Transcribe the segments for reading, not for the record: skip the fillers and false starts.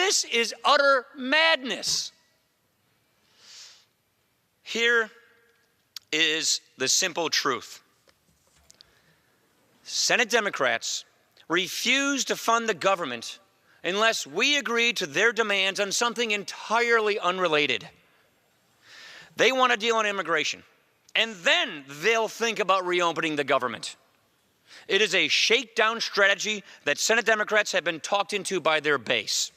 This is utter madness. Here is the simple truth. Senate Democrats refuse to fund the government unless we agree to their demands on something entirely unrelated. They want a deal on immigration, and then they'll think about reopening the government. It is a shakedown strategy that Senate Democrats have been talked into by their base.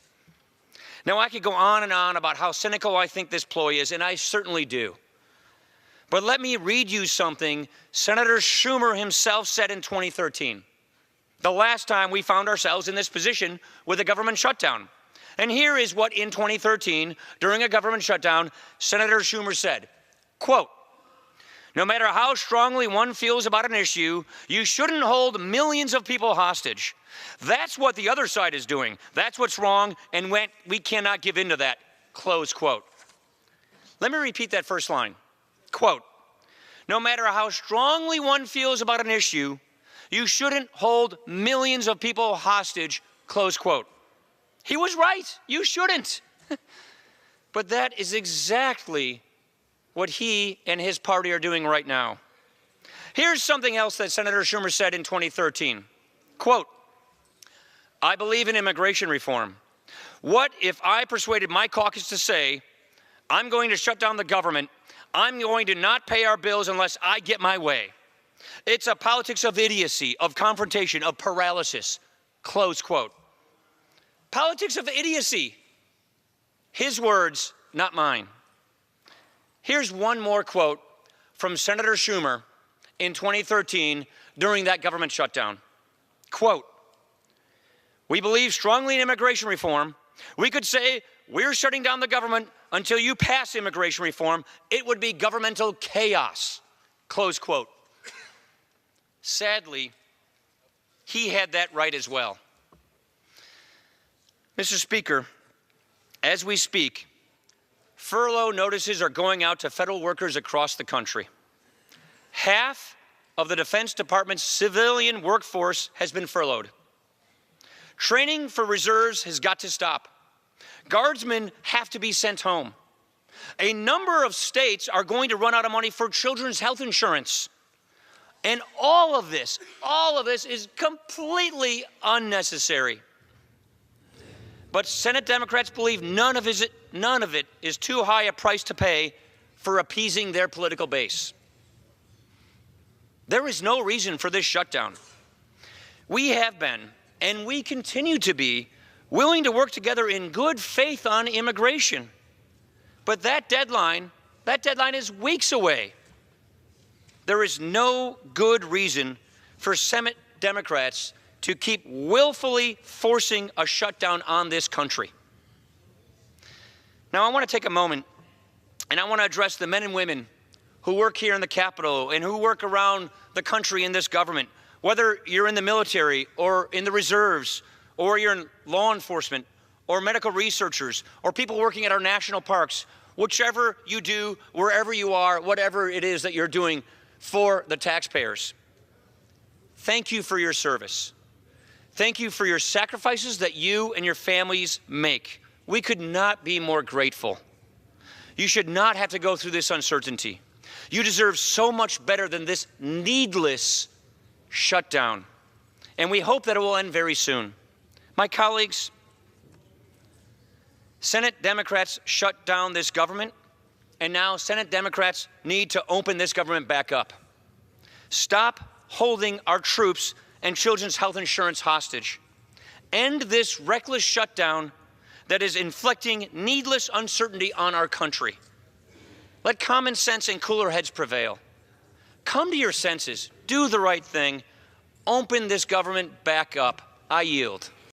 Now, I could go on and on about how cynical I think this ploy is, and I certainly do. But let me read you something Senator Schumer himself said in 2013, the last time we found ourselves in this position with a government shutdown. And here is what in 2013, during a government shutdown, Senator Schumer said, quote, "No matter how strongly one feels about an issue, you shouldn't hold millions of people hostage. That's what the other side is doing. That's what's wrong, and we cannot give in to that." Close quote. Let me repeat that first line. Quote, "No matter how strongly one feels about an issue, you shouldn't hold millions of people hostage." Close quote. He was right. You shouldn't. But that is exactly what he and his party are doing right now. Here's something else that Senator Schumer said in 2013. Quote, "I believe in immigration reform. What if I persuaded my caucus to say, I'm going to shut down the government, I'm going to not pay our bills unless I get my way? It's a politics of idiocy, of confrontation, of paralysis." Close quote. Politics of idiocy. His words, not mine. Here's one more quote from Senator Schumer in 2013 during that government shutdown. Quote, "We believe strongly in immigration reform. We could say we're shutting down the government until you pass immigration reform. It would be governmental chaos." Close quote. Sadly, he had that right as well. Mr. Speaker, as we speak, furlough notices are going out to federal workers across the country. Half of the Defense Department's civilian workforce has been furloughed. Training for reserves has got to stop. Guardsmen have to be sent home. A number of states are going to run out of money for children's health insurance. And all of this is completely unnecessary. But Senate Democrats believe none of it is too high a price to pay for appeasing their political base. There is no reason for this shutdown. We have been, and we continue to be, willing to work together in good faith on immigration. But that deadline is weeks away. There is no good reason for Senate Democrats to keep willfully forcing a shutdown on this country. Now, I want to take a moment and I want to address the men and women who work here in the Capitol and who work around the country in this government, whether you're in the military or in the reserves, or you're in law enforcement, or medical researchers, or people working at our national parks, whichever you do, wherever you are, whatever it is that you're doing for the taxpayers. Thank you for your service. Thank you for your sacrifices that you and your families make. We could not be more grateful. You should not have to go through this uncertainty. You deserve so much better than this needless shutdown. And we hope that it will end very soon. My colleagues, Senate Democrats shut down this government, and now Senate Democrats need to open this government back up. Stop holding our troops and children's health insurance hostage. End this reckless shutdown that is inflicting needless uncertainty on our country. Let common sense and cooler heads prevail. Come to your senses. Do the right thing. Open this government back up. I yield.